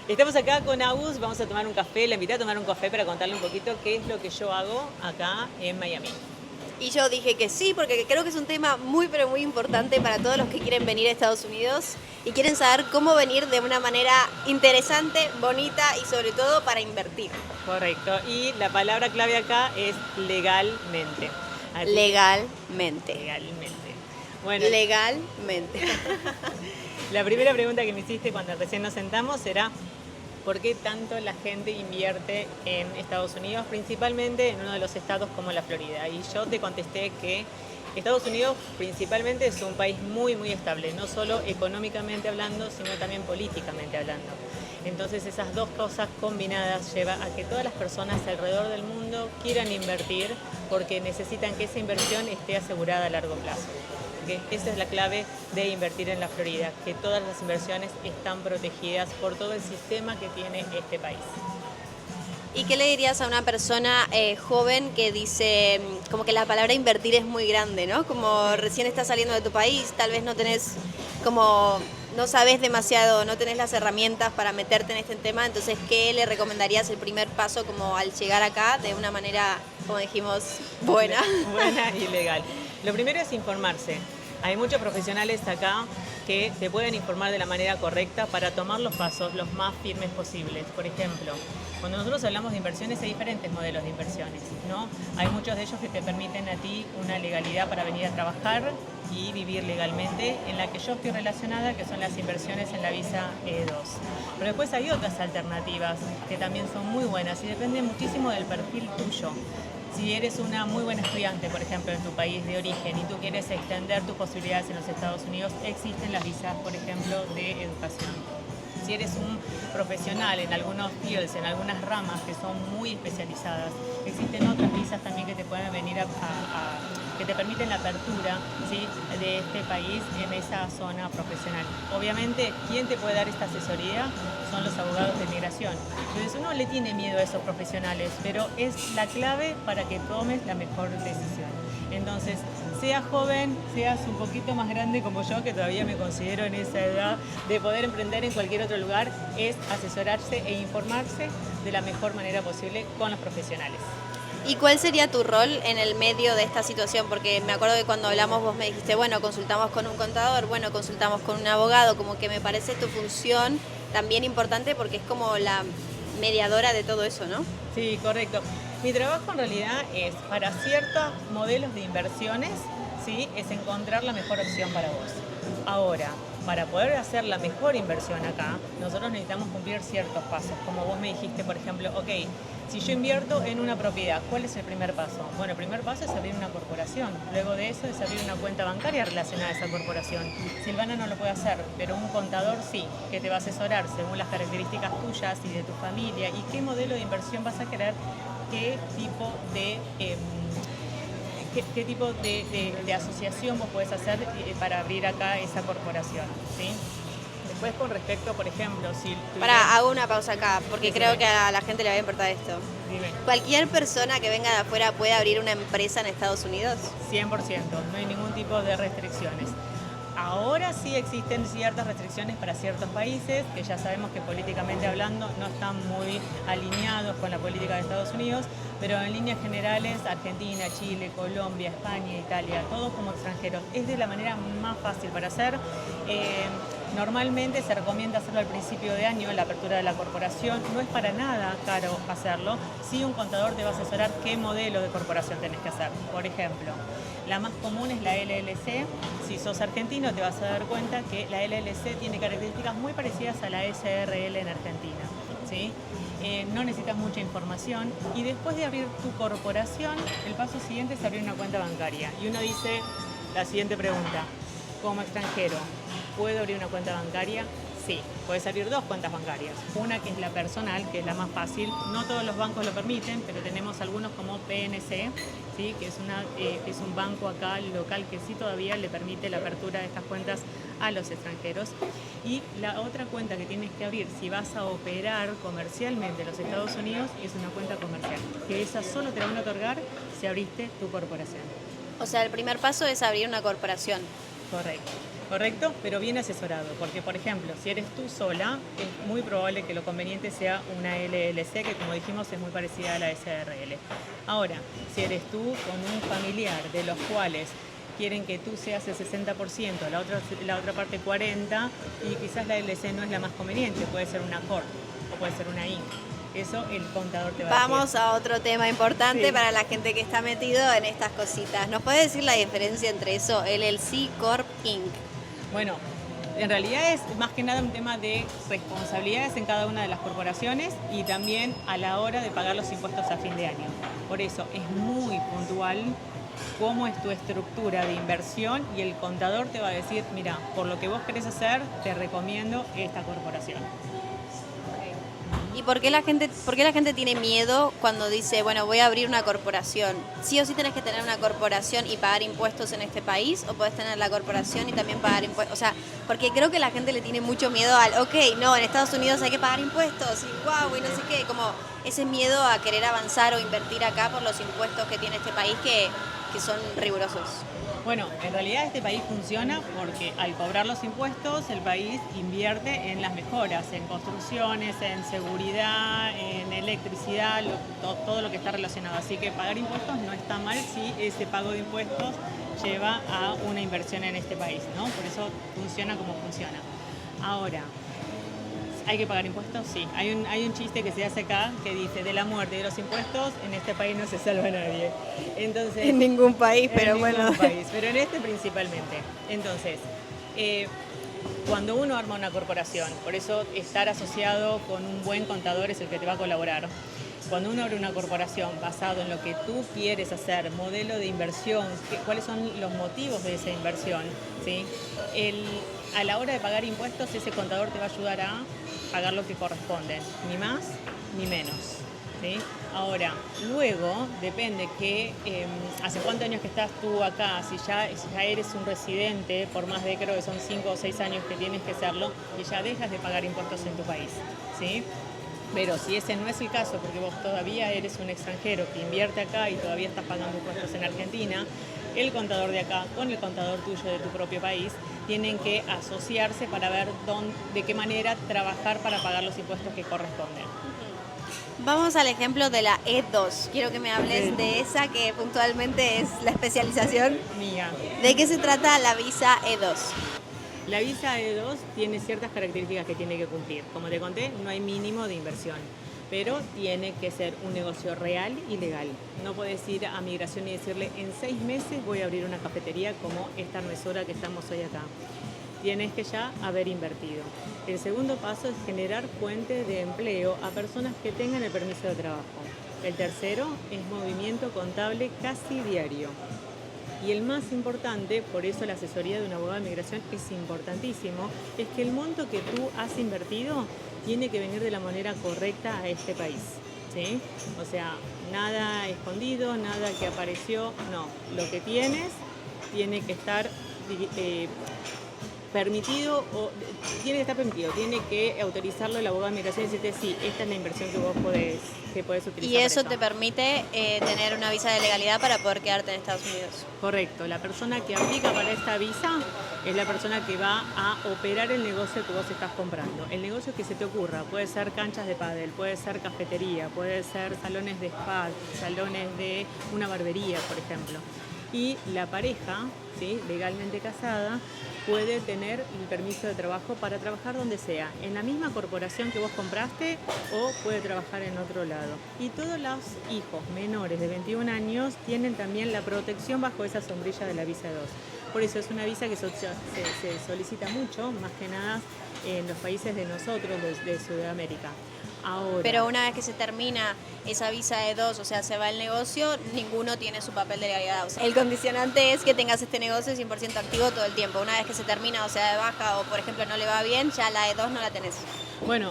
Estamos acá con Agus, vamos a tomar un café, la invité a tomar un café para contarle un poquito qué es lo que yo hago acá en Miami. Y yo dije que sí, porque creo que es un tema muy, pero muy importante para todos los que quieren venir a Estados Unidos y quieren saber cómo venir de una manera interesante, bonita y sobre todo para invertir. Correcto, y la palabra clave acá es legalmente. Legalmente. Legalmente. Bueno, Legalmente. la primera pregunta que me hiciste cuando recién nos sentamos era ¿por qué tanto la gente invierte en Estados Unidos, principalmente en uno de los estados como la Florida? Y yo te contesté que Estados Unidos principalmente es un país muy, muy estable, no solo económicamente hablando, sino también políticamente hablando. Entonces esas dos cosas combinadas lleva a que todas las personas alrededor del mundo quieran invertir porque necesitan que esa inversión esté asegurada a largo plazo. ¿Okay? Esa es la clave de invertir en la Florida, que todas las inversiones están protegidas por todo el sistema que tiene este país. ¿Y qué le dirías a una persona joven que dice como que la palabra invertir es muy grande, ¿no? Como recién estás saliendo de tu país, tal vez no tenés como, no sabes demasiado, no tenés las herramientas para meterte en este tema, entonces, ¿qué le recomendarías el primer paso como al llegar acá de una manera, como dijimos, buena? Buena y legal. Lo primero es informarse. Hay muchos profesionales acá que te pueden informar de la manera correcta para tomar los pasos los más firmes posibles. Por ejemplo, cuando nosotros hablamos de inversiones hay diferentes modelos de inversiones, ¿no? Hay muchos de ellos que te permiten a ti una legalidad para venir a trabajar y vivir legalmente, en la que yo estoy relacionada, que son las inversiones en la visa E2. Pero después hay otras alternativas que también son muy buenas y dependen muchísimo del perfil tuyo. Si eres una muy buena estudiante, por ejemplo, en tu país de origen y tú quieres extender tus posibilidades en los Estados Unidos, existen las visas, por ejemplo, de educación. Si eres un profesional en algunos fields, en algunas ramas que son muy especializadas, existen otras visas también que te pueden venir que te permiten la apertura, ¿sí?, de este país en esa zona profesional. Obviamente, ¿quién te puede dar esta asesoría? Son los abogados de migración. Entonces uno le tiene miedo a esos profesionales, pero es la clave para que tomes la mejor decisión. Entonces, seas joven, seas un poquito más grande como yo, que todavía me considero en esa edad de poder emprender en cualquier otro lugar, es asesorarse e informarse de la mejor manera posible con los profesionales. ¿Y cuál sería tu rol en el medio de esta situación? Porque me acuerdo que cuando hablamos vos me dijiste, bueno, consultamos con un contador, bueno, consultamos con un abogado, como que me parece tu función también importante porque es como la mediadora de todo eso, ¿no? Sí, correcto. Mi trabajo en realidad es para ciertos modelos de inversiones, ¿sí?, es encontrar la mejor opción para vos. Ahora, para poder hacer la mejor inversión acá, nosotros necesitamos cumplir ciertos pasos. Como vos me dijiste, por ejemplo, ok, si yo invierto en una propiedad, ¿cuál es el primer paso? Bueno, el primer paso es abrir una corporación. Luego de eso es abrir una cuenta bancaria relacionada a esa corporación. Silvana no lo puede hacer, pero un contador sí, que te va a asesorar según las características tuyas y de tu familia y qué modelo de inversión vas a querer, qué tipo de asociación vos podés hacer para abrir acá esa corporación, ¿sí? Después con respecto, por ejemplo, si... Hago una pausa acá, porque creo que a la gente le va a importar esto. Dime. ¿Cualquier persona que venga de afuera puede abrir una empresa en Estados Unidos? 100%, no hay ningún tipo de restricciones. Ahora sí existen ciertas restricciones para ciertos países que ya sabemos que políticamente hablando no están muy alineados con la política de Estados Unidos, pero en líneas generales Argentina, Chile, Colombia, España, Italia, todos como extranjeros, es de la manera más fácil para hacer. Normalmente se recomienda hacerlo al principio de año, la apertura de la corporación. No es para nada caro hacerlo. Sí, un contador te va a asesorar qué modelo de corporación tenés que hacer. Por ejemplo, la más común es la LLC. Si sos argentino te vas a dar cuenta que la LLC tiene características muy parecidas a la SRL en Argentina, ¿sí? No necesitas mucha información y después de abrir tu corporación, el paso siguiente es abrir una cuenta bancaria. Y uno dice la siguiente pregunta, como extranjero, ¿puedo abrir una cuenta bancaria? Sí, puedes abrir dos cuentas bancarias. Una que es la personal, que es la más fácil. No todos los bancos lo permiten, pero tenemos algunos como PNC, ¿sí?, que es un banco acá local que sí todavía le permite la apertura de estas cuentas a los extranjeros. Y la otra cuenta que tienes que abrir si vas a operar comercialmente en los Estados Unidos es una cuenta comercial, que esa solo te la van a otorgar si abriste tu corporación. O sea, el primer paso es abrir una corporación. Correcto. ¿correcto? Pero bien asesorado, porque por ejemplo, si eres tú sola, es muy probable que lo conveniente sea una LLC, que como dijimos es muy parecida a la SRL. Ahora, si eres tú con un familiar, de los cuales quieren que tú seas el 60%, la otra parte 40%, y quizás la LLC no es la más conveniente, puede ser una Corp o puede ser una Inc. Eso el contador te va a decir. Vamos a otro tema importante Sí. para la gente que está metido en estas cositas. ¿Nos puede decir la diferencia entre eso, LLC, Corp, Inc? Bueno, en realidad es más que nada un tema de responsabilidades en cada una de las corporaciones y también a la hora de pagar los impuestos a fin de año. Por eso es muy puntual cómo es tu estructura de inversión y el contador te va a decir, mira, por lo que vos querés hacer, te recomiendo esta corporación. ¿Y por qué la gente tiene miedo cuando dice, bueno, voy a abrir una corporación? ¿Sí o sí tenés que tener una corporación y pagar impuestos en este país? ¿O podés tener la corporación y también pagar impuestos? O sea, porque creo que la gente le tiene mucho miedo al, ok, no, en Estados Unidos hay que pagar impuestos y guau, y no sé qué, como ese miedo a querer avanzar o invertir acá por los impuestos que tiene este país que son rigurosos. Bueno, en realidad este país funciona porque al cobrar los impuestos el país invierte en las mejoras, en construcciones, en seguridad, en electricidad, todo lo que está relacionado. Así que pagar impuestos no está mal si ese pago de impuestos lleva a una inversión en este país, ¿no? Por eso funciona como funciona. Ahora, ¿hay que pagar impuestos? Sí. Hay un chiste que se hace acá que dice, de la muerte y de los impuestos, en este país no se salva nadie. Entonces, En ningún país, pero en bueno. ningún país, pero en este principalmente. Entonces, cuando uno arma una corporación, por eso estar asociado con un buen contador es el que te va a colaborar. Cuando uno abre una corporación basado en lo que tú quieres hacer, modelo de inversión, cuáles son los motivos de esa inversión, ¿sí? A la hora de pagar impuestos, ese contador te va a ayudar a pagar lo que corresponde, ni más ni menos, ¿sí? Ahora, luego depende que hace cuántos años que estás tú acá, si ya eres un residente, por más de creo que son 5 o 6 años que tienes que serlo, y ya dejas de pagar impuestos en tu país, ¿sí? Pero si ese no es el caso, porque vos todavía eres un extranjero que invierte acá y todavía estás pagando impuestos en Argentina, el contador de acá con el contador tuyo de tu propio país tienen que asociarse para ver de qué manera trabajar para pagar los impuestos que corresponden. Vamos al ejemplo de la E2. Quiero que me hables de esa que puntualmente es la especialización. Mía. ¿De qué se trata la visa E2? La visa E2 tiene ciertas características que tiene que cumplir. Como te conté, no hay mínimo de inversión, pero tiene que ser un negocio real y legal. No puedes ir a migración y decirle, en 6 meses voy a abrir una cafetería como esta mesura que estamos hoy acá. Tienes que ya haber invertido. El segundo paso es generar fuente de empleo a personas que tengan el permiso de trabajo. El tercero es movimiento contable casi diario. Y el más importante, por eso la asesoría de un abogado de migración es importantísimo, es que el monto que tú has invertido tiene que venir de la manera correcta a este país, ¿sí? O sea, nada escondido, nada que apareció, no. Lo que tienes tiene que estar permitido, tiene que autorizarlo el abogado de migración y decirte, sí, esta es la inversión que vos podés utilizar. Y eso te permite tener una visa de legalidad para poder quedarte en Estados Unidos. Correcto, la persona que aplica para esta visa es la persona que va a operar el negocio que vos estás comprando. El negocio que se te ocurra, puede ser canchas de pádel, puede ser cafetería, puede ser salones de spa, salones de una barbería, por ejemplo. Y la pareja, ¿sí?, legalmente casada, puede tener el permiso de trabajo para trabajar donde sea, en la misma corporación que vos compraste o puede trabajar en otro lado. Y todos los hijos menores de 21 años tienen también la protección bajo esa sombrilla de la visa 2. Por eso es una visa que se solicita mucho, más que nada en los países de nosotros, de Sudamérica. Ahora, pero una vez que se termina esa visa de dos, o sea, se va el negocio, ninguno tiene su papel de legalidad. O sea, el condicionante es que tengas este negocio 100% activo todo el tiempo. Una vez que se termina, o sea, de baja o, por ejemplo, no le va bien, ya la E2 no la tenés. Bueno,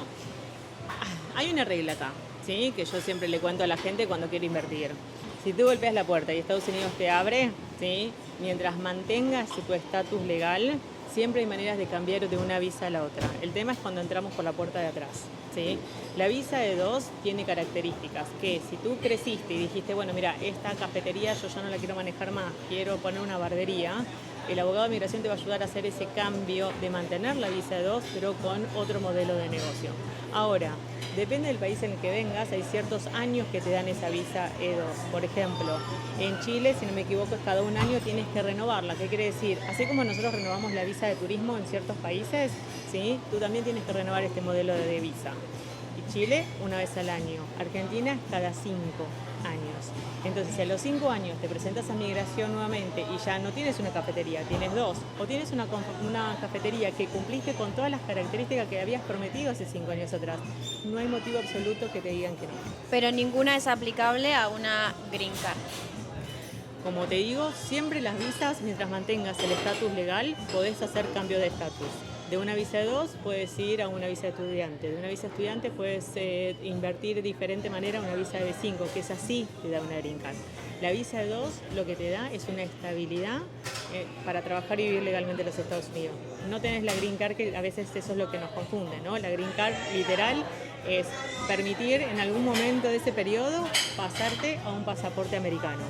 hay una regla acá, ¿sí?, que yo siempre le cuento a la gente cuando quiere invertir. Si tú golpeas la puerta y Estados Unidos te abre, ¿sí?, mientras mantengas tu estatus legal, siempre hay maneras de cambiar de una visa a la otra. El tema es cuando entramos por la puerta de atrás, ¿sí? La visa de 2 tiene características que si tú creciste y dijiste, bueno, mira, esta cafetería yo ya no la quiero manejar más, quiero poner una barbería, el abogado de migración te va a ayudar a hacer ese cambio de mantener la visa E2, pero con otro modelo de negocio. Ahora, depende del país en el que vengas, hay ciertos años que te dan esa visa E2. Por ejemplo, en Chile, si no me equivoco, cada un año tienes que renovarla. ¿Qué quiere decir? Así como nosotros renovamos la visa de turismo en ciertos países, ¿sí? Tú también tienes que renovar este modelo de visa. Y Chile, una vez al año. Argentina, cada 5 años. Entonces, si a los 5 años te presentas a migración nuevamente y ya no tienes una cafetería, tienes 2, o tienes una cafetería que cumpliste con todas las características que habías prometido hace 5 años atrás, no hay motivo absoluto que te digan que no. Pero ninguna es aplicable a una green card. Como te digo, siempre las visas, mientras mantengas el estatus legal, podés hacer cambio de estatus. De una visa de 2 puedes ir a una visa de estudiante. De una visa de estudiante puedes invertir de diferente manera a una visa de B5, que es así te da una green card. La visa de 2 lo que te da es una estabilidad para trabajar y vivir legalmente en los Estados Unidos. No tenés la green card, que a veces eso es lo que nos confunde, ¿no? La green card literal es permitir en algún momento de ese periodo pasarte a un pasaporte americano.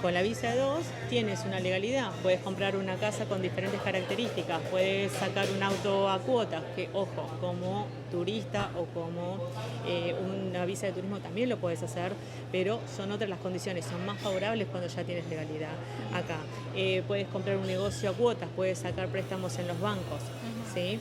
Con la visa 2 tienes una legalidad, puedes comprar una casa con diferentes características, puedes sacar un auto a cuotas, que ojo, como turista o como una visa de turismo también lo puedes hacer, pero son otras las condiciones, son más favorables cuando ya tienes legalidad acá. Puedes comprar un negocio a cuotas, puedes sacar préstamos en los bancos, ¿sí?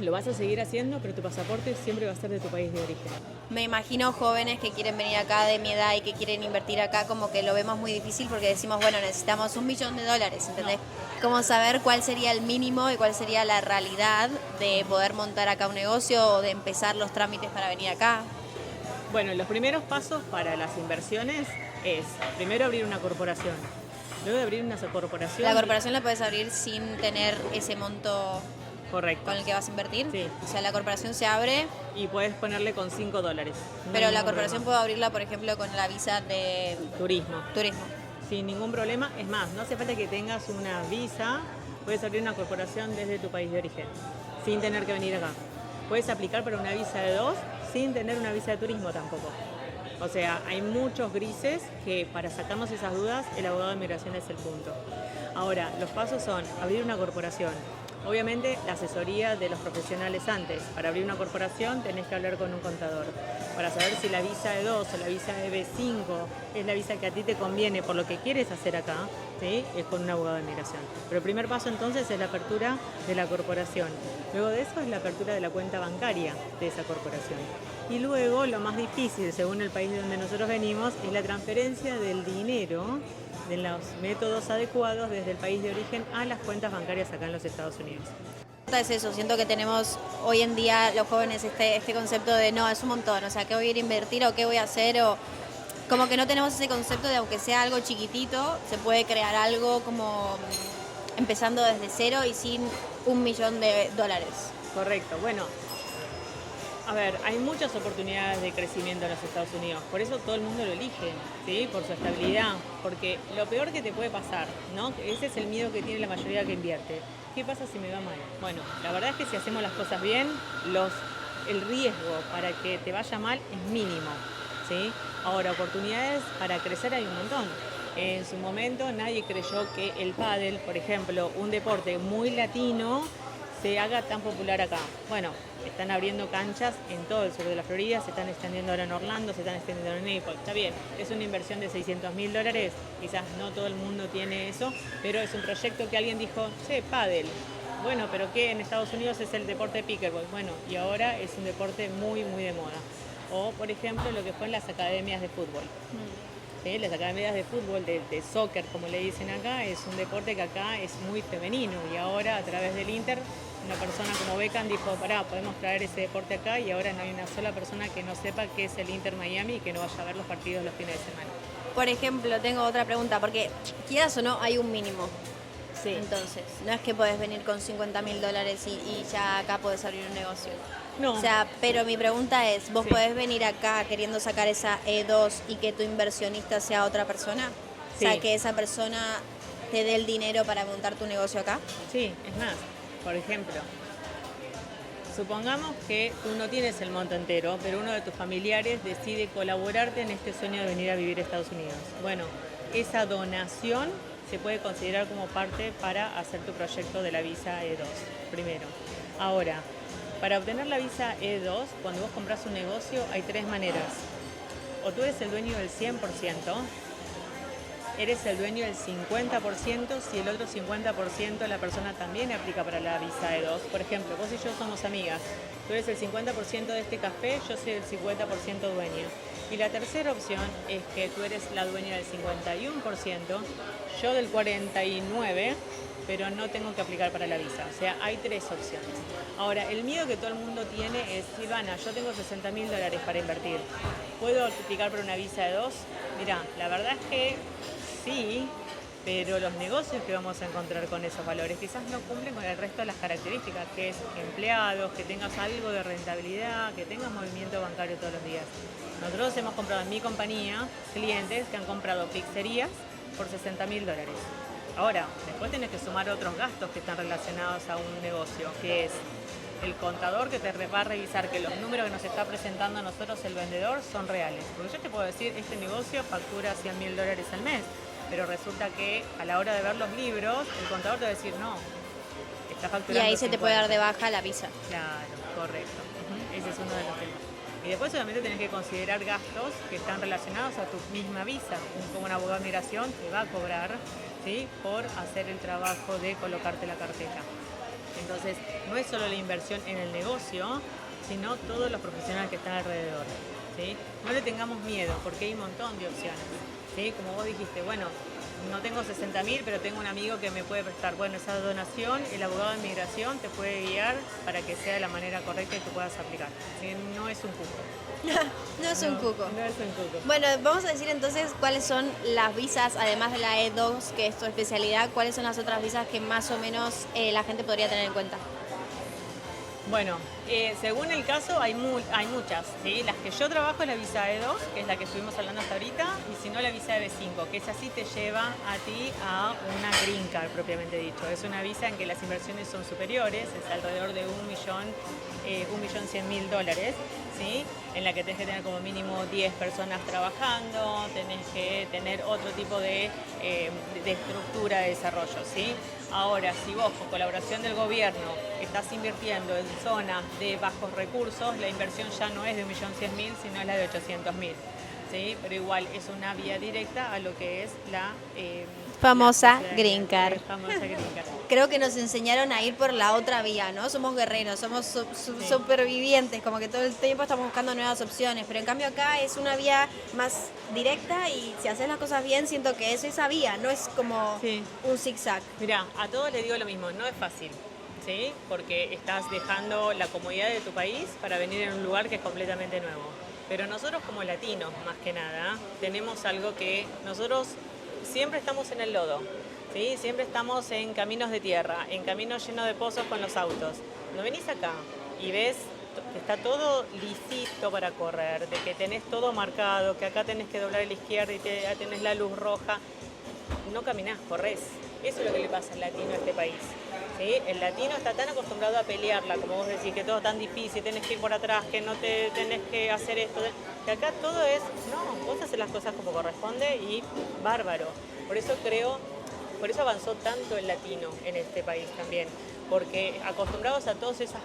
Lo vas a seguir haciendo, pero tu pasaporte siempre va a ser de tu país de origen. Me imagino jóvenes que quieren venir acá de mi edad y que quieren invertir acá, como que lo vemos muy difícil porque decimos, bueno, necesitamos $1 millón, ¿entendés? Como saber cuál sería el mínimo y cuál sería la realidad de poder montar acá un negocio o de empezar los trámites para venir acá. Bueno, los primeros pasos para las inversiones es, primero, abrir una corporación. Luego de abrir una corporación... ¿La corporación la puedes abrir sin tener ese monto... Correcto. ¿Con el que vas a invertir? Sí. O sea, la corporación se abre... Y puedes ponerle con $5. Pero la corporación puedo abrirla, por ejemplo, con la visa de... Turismo. Sin ningún problema. Es más, no hace falta que tengas una visa. Puedes abrir una corporación desde tu país de origen, sin tener que venir acá. Puedes aplicar para una visa de 2 sin tener una visa de turismo tampoco. O sea, hay muchos grises que para sacarnos esas dudas, el abogado de migración es el punto. Ahora, los pasos son abrir una corporación. Obviamente, la asesoría de los profesionales antes. Para abrir una corporación tenés que hablar con un contador. Para saber si la visa de 2 o la visa de B5 es la visa que a ti te conviene por lo que quieres hacer acá, ¿sí? Es con un abogado de migración. Pero el primer paso entonces es la apertura de la corporación. Luego de eso es la apertura de la cuenta bancaria de esa corporación. Y luego, lo más difícil, según el país de donde nosotros venimos, es la transferencia del dinero de los métodos adecuados desde el país de origen a las cuentas bancarias acá en los Estados Unidos. Es eso, siento que tenemos hoy en día los jóvenes este concepto de no, es un montón, o sea, ¿qué voy a ir a invertir o qué voy a hacer? O como que no tenemos ese concepto de aunque sea algo chiquitito, se puede crear algo como empezando desde cero y sin $1 millón. Correcto, bueno. A ver, hay muchas oportunidades de crecimiento en los Estados Unidos, por eso todo el mundo lo elige, ¿sí? Por su estabilidad, porque lo peor que te puede pasar, ¿no? Ese es el miedo que tiene la mayoría que invierte. ¿Qué pasa si me va mal? Bueno, la verdad es que si hacemos las cosas bien, el riesgo para que te vaya mal es mínimo, ¿sí? Ahora, oportunidades para crecer hay un montón. En su momento nadie creyó que el pádel, por ejemplo, un deporte muy latino, se haga tan popular acá. Bueno, están abriendo canchas en todo el sur de la Florida, se están extendiendo ahora en Orlando, se están extendiendo en Naples. Está bien, es una inversión de $600.000, quizás no todo el mundo tiene eso, pero es un proyecto que alguien dijo, pádel. Bueno, pero ¿qué? En Estados Unidos es el deporte de pickleball. Bueno, y ahora es un deporte muy, muy de moda. O, por ejemplo, lo que fue en las academias de fútbol. ¿Sí? Las academias de fútbol, de soccer, como le dicen acá, es un deporte que acá es muy femenino. Y ahora, a través del Inter, una persona como Beckham dijo, podemos traer ese deporte acá, y ahora no hay una sola persona que no sepa qué es el Inter Miami y que no vaya a ver los partidos los fines de semana. Por ejemplo, tengo otra pregunta, porque quieras o no, hay un mínimo. Sí. Entonces, no es que podés venir con $50.000 y ya acá podés abrir un negocio. No. O sea, pero mi pregunta es, ¿vos Sí. podés venir acá queriendo sacar esa E2 y que tu inversionista sea otra persona? Sí. O sea, que esa persona te dé el dinero para montar tu negocio acá. Sí, es más, por ejemplo, supongamos que tú no tienes el monto entero, pero uno de tus familiares decide colaborarte en este sueño de venir a vivir a Estados Unidos. Bueno, esa donación se puede considerar como parte para hacer tu proyecto de la visa E2, primero. Ahora, para obtener la visa E2, cuando vos compras un negocio, hay 3 maneras. O tú eres el dueño del 100%, eres el dueño del 50%, si el otro 50% la persona también aplica para la visa E2. Por ejemplo, vos y yo somos amigas. Tú eres el 50% de este café, yo soy el 50% dueña. Y la tercera opción es que tú eres la dueña del 51%, yo del 49%, pero no tengo que aplicar para la visa. O sea, hay 3 opciones. Ahora, el miedo que todo el mundo tiene es, Silvana, yo tengo $60.000 para invertir. ¿Puedo aplicar para una visa de 2? Mirá, la verdad es que sí, pero los negocios que vamos a encontrar con esos valores quizás no cumplen con el resto de las características, que es empleados, que tengas algo de rentabilidad, que tengas movimiento bancario todos los días. Nosotros hemos comprado en mi compañía clientes que han comprado pizzerías por $60.000. Ahora, después tenés que sumar otros gastos que están relacionados a un negocio, que es el contador que te va a revisar que los números que nos está presentando a nosotros el vendedor son reales. Porque yo te puedo decir, este negocio factura $100.000 al mes, pero resulta que a la hora de ver los libros, el contador te va a decir, no, está facturando. Y ahí se 50. te puede dar de baja la visa. Claro, correcto. Ese es uno de los temas. Y después obviamente tenés que considerar gastos que están relacionados a tu misma visa. Como un abogado de migración te va a cobrar, ¿sí?, por hacer el trabajo de colocarte la carpeta. Entonces, no es solo la inversión en el negocio, sino todos los profesionales que están alrededor, ¿sí? No le tengamos miedo, porque hay un montón de opciones, ¿sí? Como vos dijiste, bueno, no tengo 60.000, pero tengo un amigo que me puede prestar. Bueno, esa donación, el abogado de inmigración te puede guiar para que sea de la manera correcta y que puedas aplicar. ¿Sí? No es un cuco. No es un cuco. No es un cuco. Bueno, vamos a decir entonces cuáles son las visas, además de la E2, que es tu especialidad, cuáles son las otras visas que más o menos la gente podría tener en cuenta. Bueno, según el caso hay muchas, ¿sí? Las que yo trabajo es la visa E2, que es la que estuvimos hablando hasta ahorita, y si no la visa B5, que es así te lleva a ti a una green card propiamente dicho. Es una visa en que las inversiones son superiores, es alrededor de $1.100.000, ¿sí? En la que tenés que tener como mínimo 10 personas trabajando, tenés que tener otro tipo de estructura de desarrollo, ¿sí? Ahora, si vos con colaboración del gobierno estás invirtiendo en zonas de bajos recursos, la inversión ya no es de 1.100.000, sino es la de 800.000, ¿sí? Pero igual es una vía directa a lo que es la famosa Green Card. Famosa Green Card. Creo que nos enseñaron a ir por la otra vía, ¿no? Somos guerreros, somos supervivientes, como que todo el tiempo estamos buscando nuevas opciones, pero en cambio acá es una vía más directa y si haces las cosas bien siento que es esa vía, no es como un zigzag. Mirá, a todos les digo lo mismo, no es fácil, ¿sí? Porque estás dejando la comodidad de tu país para venir en un lugar que es completamente nuevo. Pero nosotros como latinos, más que nada, tenemos algo que nosotros siempre estamos en el lodo, ¿sí? Siempre estamos en caminos de tierra, en caminos llenos de pozos con los autos. Cuando venís acá y ves que está todo lisito para correr, de que tenés todo marcado, que acá tenés que doblar a la izquierda y ya tenés la luz roja, no caminás, corres. Eso es lo que le pasa al latino a este país, ¿sí? El latino está tan acostumbrado a pelearla, como vos decís, que todo es tan difícil, tenés que ir por atrás, que no te tenés que hacer esto, que acá todo es, no, vos haces las cosas como corresponde y bárbaro. Por eso avanzó tanto el latino en este país también, porque acostumbrados a todos esos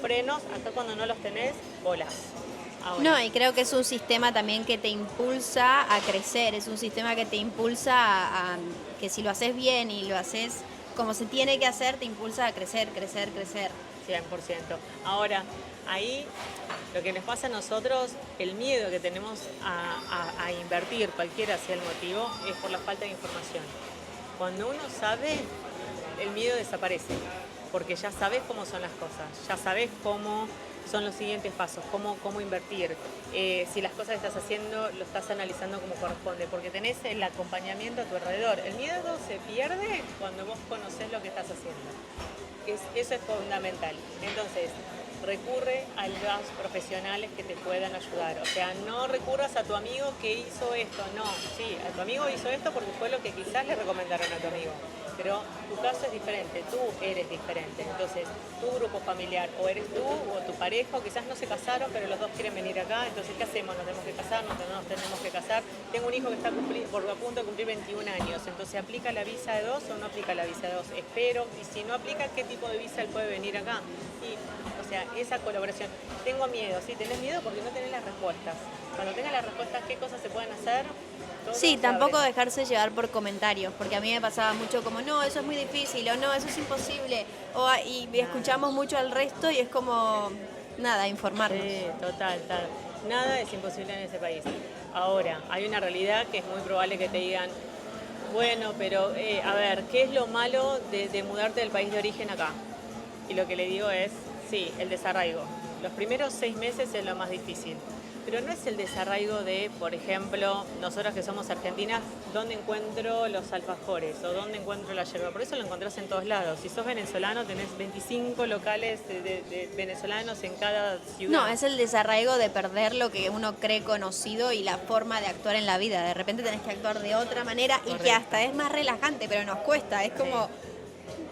frenos, acá cuando no los tenés, volás. Ahora. No, y creo que es un sistema también que te impulsa a crecer, es un sistema que te impulsa a que si lo haces bien y lo haces como se tiene que hacer, te impulsa a crecer. 100%. Ahora, ahí lo que nos pasa a nosotros, el miedo que tenemos a invertir, cualquiera sea el motivo, es por la falta de información. Cuando uno sabe, el miedo desaparece, porque ya sabes cómo son las cosas, ya sabes cómo son los siguientes pasos, cómo invertir, si las cosas que estás haciendo lo estás analizando como corresponde, porque tenés el acompañamiento a tu alrededor. El miedo se pierde cuando vos conocés lo que estás haciendo. Eso es fundamental. Entonces, recurre a los profesionales que te puedan ayudar. O sea, no recurras a tu amigo que hizo esto, no. Sí, a tu amigo hizo esto porque fue lo que quizás le recomendaron a tu amigo. pero tu caso es diferente, tú eres diferente. Entonces, tu grupo familiar, o eres tú o tu pareja, o quizás no se casaron, pero los dos quieren venir acá. Entonces, ¿qué hacemos? ¿Nos tenemos que casar? ¿No nos tenemos que casar? Tengo un hijo que está a punto de cumplir 21 años. Entonces, ¿aplica la visa de 2 o no aplica la visa de 2? Espero, y si no aplica, ¿qué tipo de visa él puede venir acá? Y, o sea, esa colaboración. Tengo miedo, ¿sí? Tenés miedo porque no tenés las respuestas. Cuando tengas las respuestas, ¿qué cosas se pueden hacer? Sí, tampoco dejarse llevar por comentarios, porque a mí me pasaba mucho como, no, eso es muy difícil, o no, eso es imposible, y escuchamos mucho al resto y es como, nada, informarnos. Sí, total. Nada es imposible en ese país. Ahora, hay una realidad que es muy probable que te digan, bueno, pero a ver, ¿qué es lo malo de mudarte del país de origen acá? Y lo que le digo es, sí, el desarraigo. Los primeros 6 meses es lo más difícil. Pero no es el desarraigo de, por ejemplo, nosotros que somos argentinas, ¿dónde encuentro los alfajores? ¿O dónde encuentro la yerba? Por eso lo encontrás en todos lados. Si sos venezolano, tenés 25 locales de venezolanos en cada ciudad. No, es el desarraigo de perder lo que uno cree conocido y la forma de actuar en la vida. De repente tenés que actuar de otra manera. Correcto. Y que hasta es más relajante, pero nos cuesta. Es como...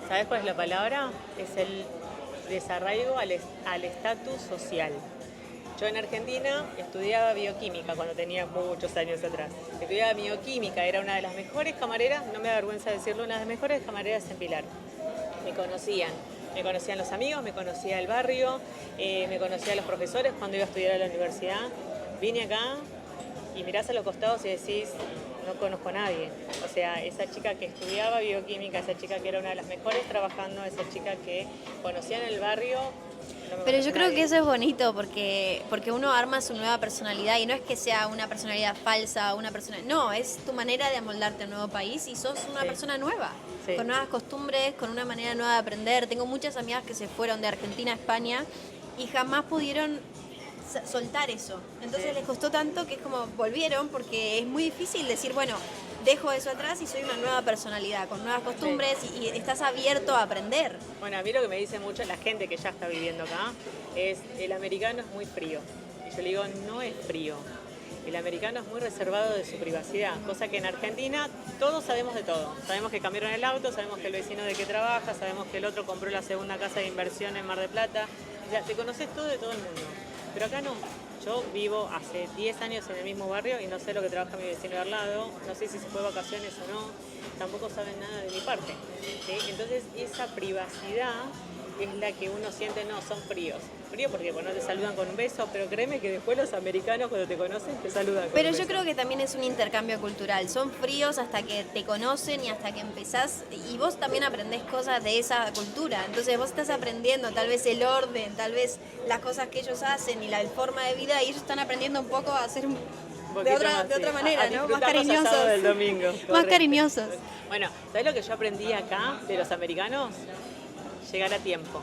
¿Sabes cuál es la palabra? Es el desarraigo al estatus social. Yo en Argentina estudiaba bioquímica cuando tenía muchos años atrás. Estudiaba bioquímica, era una de las mejores camareras, no me da vergüenza decirlo, una de las mejores camareras en Pilar. Me conocían los amigos, me conocía el barrio, me conocían los profesores cuando iba a estudiar a la universidad. Vine acá y mirás a los costados y decís, no conozco a nadie. O sea, esa chica que estudiaba bioquímica, esa chica que era una de las mejores trabajando, esa chica que conocía en el barrio. Pero yo creo que eso es bonito porque uno arma su nueva personalidad y no es que sea una personalidad falsa, no, es tu manera de amoldarte a un nuevo país y sos una persona nueva, con nuevas costumbres, con una manera nueva de aprender. Tengo muchas amigas que se fueron de Argentina a España y jamás pudieron soltar eso. Entonces les costó tanto que es como volvieron porque es muy difícil decir, bueno, dejo eso atrás y soy una nueva personalidad, con nuevas costumbres y estás abierto a aprender. Bueno, a mí lo que me dice mucho la gente que ya está viviendo acá es el americano es muy frío. Y yo le digo, no es frío. El americano es muy reservado de su privacidad, cosa que en Argentina todos sabemos de todo. Sabemos que cambiaron el auto, sabemos que el vecino de qué trabaja, sabemos que el otro compró la segunda casa de inversión en Mar del Plata. O sea, te conoces todo de todo el mundo. Pero acá no. Yo vivo hace 10 años en el mismo barrio y no sé lo que trabaja mi vecino de al lado, no sé si se fue de vacaciones o no, tampoco saben nada de mi parte. ¿Sí? Entonces esa privacidad es la que uno siente, no, son fríos. Frío porque no te saludan con un beso, pero créeme que después los americanos cuando te conocen te saludan con un beso. Pero yo creo que también es un intercambio cultural, son fríos hasta que te conocen y hasta que empezás, y vos también aprendés cosas de esa cultura, entonces vos estás aprendiendo tal vez el orden, tal vez las cosas que ellos hacen y la forma de vida, y ellos están aprendiendo un poco a hacer de otra manera, ¿no? Más cariñosos. Del domingo. Más cariñosos. Bueno, ¿sabés lo que yo aprendí acá de los americanos? Llegar a tiempo.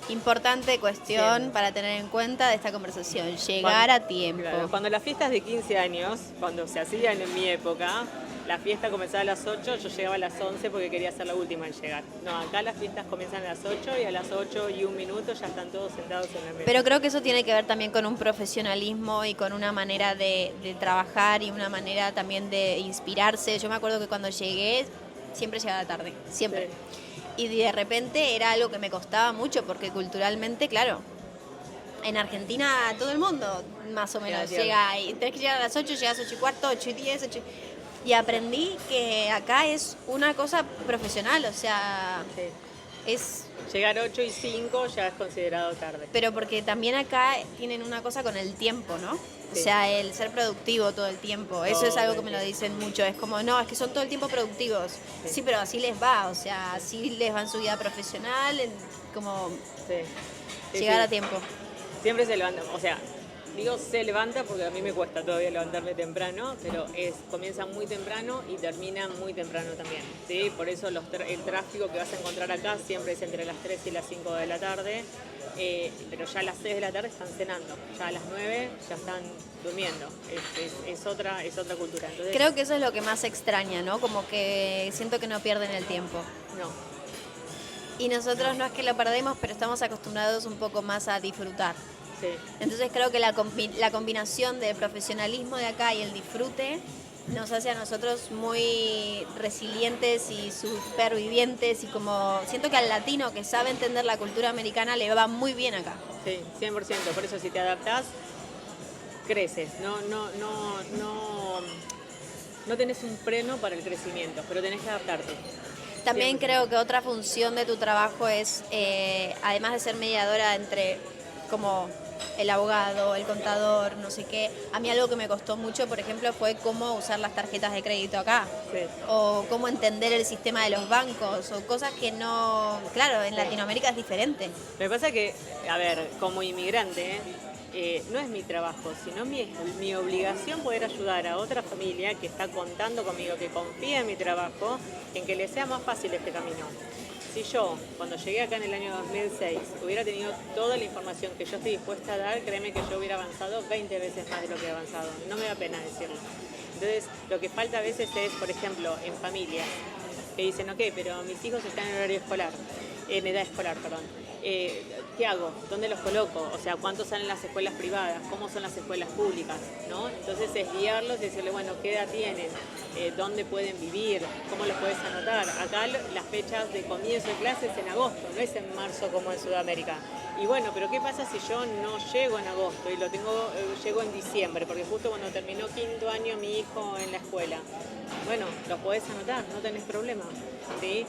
Importante cuestión para tener en cuenta de esta conversación, llegar a tiempo. Claro, cuando las fiestas de 15 años, cuando se hacían en mi época, la fiesta comenzaba a las 8, yo llegaba a las 11 porque quería ser la última en llegar. No, acá las fiestas comienzan a las 8 y a las 8 y 1 minuto ya están todos sentados en la mesa. Pero creo que eso tiene que ver también con un profesionalismo y con una manera de trabajar y una manera también de inspirarse. Yo me acuerdo que cuando llegué, siempre llegaba tarde, siempre. Sí. Y de repente era algo que me costaba mucho porque culturalmente, claro, en Argentina todo el mundo más o menos llega y tenés que llegar a las 8, llegas a 8 y cuarto, 8 y 10, y aprendí que acá es una cosa profesional, o sea, es... Llegar 8 y 5 ya es considerado tarde. Pero porque también acá tienen una cosa con el tiempo, ¿no? O sea, el ser productivo todo el tiempo. Eso es algo que me lo dicen mucho. Es como, no, es que son todo el tiempo productivos. Sí, pero así les va. O sea, así les va en su vida profesional, como llegar a tiempo. Siempre se levantan. O sea, digo se levanta porque a mí me cuesta todavía levantarme temprano, pero comienza muy temprano y termina muy temprano también. ¿Sí? Por eso el tráfico que vas a encontrar acá siempre es entre las 3 y las 5 de la tarde. Pero ya a las 6 de la tarde están cenando, ya a las 9 ya están durmiendo, es otra cultura. Entonces, creo que eso es lo que más extraña, ¿no? Como que siento que no pierden el tiempo. No. Y nosotros no es que lo perdemos, pero estamos acostumbrados un poco más a disfrutar. Sí. Entonces creo que la combinación del profesionalismo de acá y el disfrute nos hace a nosotros muy resilientes y supervivientes, y como siento que al latino que sabe entender la cultura americana le va muy bien acá. Sí, 100%. Por eso si te adaptás, creces. No tenés un freno para el crecimiento, pero tenés que adaptarte. También 100%. creo que otra función de tu trabajo es, además de ser mediadora entre como el abogado, el contador, no sé qué, a mí algo que me costó mucho, por ejemplo, fue cómo usar las tarjetas de crédito acá, Sí. o cómo entender el sistema de los bancos, o cosas que no, claro, en Sí. Latinoamérica es diferente. Lo que pasa es que, a ver, como inmigrante, no es mi trabajo, sino mi obligación poder ayudar a otra familia que está contando conmigo, que confía en mi trabajo, en que le sea más fácil este camino. Si yo, cuando llegué acá en el año 2006, hubiera tenido toda la información que yo estoy dispuesta a dar, créeme que yo hubiera avanzado 20 veces más de lo que he avanzado. No me da pena decirlo. Entonces, lo que falta a veces es, por ejemplo, en familias, que dicen, ok, pero mis hijos están en horario escolar, en edad escolar, perdón. ¿Qué hago? ¿Dónde los coloco? O sea, ¿cuántos salen las escuelas privadas? ¿Cómo son las escuelas públicas? ¿No? Entonces es guiarlos y decirle, bueno, ¿qué edad tienen? ¿Dónde pueden vivir? ¿Cómo los puedes anotar? Acá las fechas de comienzo de clases es en agosto, no es en marzo como en Sudamérica. Y bueno, pero ¿qué pasa si yo no llego en agosto y llego en diciembre? Porque justo cuando terminó quinto año mi hijo en la escuela. Bueno, los podés anotar, no tenés problema. ¿Sí?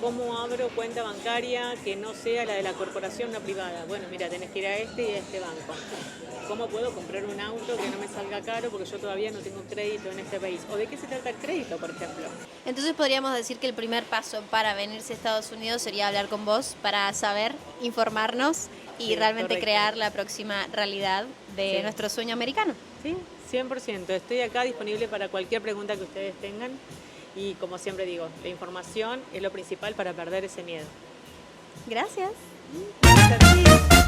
¿Cómo abro cuenta bancaria que no sea la de la corporación, una privada? Bueno, mira, tenés que ir a este y a este banco. ¿Cómo puedo comprar un auto que no me salga caro porque yo todavía no tengo crédito en este país? ¿O de qué se trata el crédito, por ejemplo? Entonces podríamos decir que el primer paso para venirse a Estados Unidos sería hablar con vos para saber, informarnos y Sí, realmente correcto. crear la próxima realidad de Sí. nuestro sueño americano. Sí, 100%. Estoy acá disponible para cualquier pregunta que ustedes tengan. Y como siempre digo, la información es lo principal para perder ese miedo. Gracias. Gracias a ti.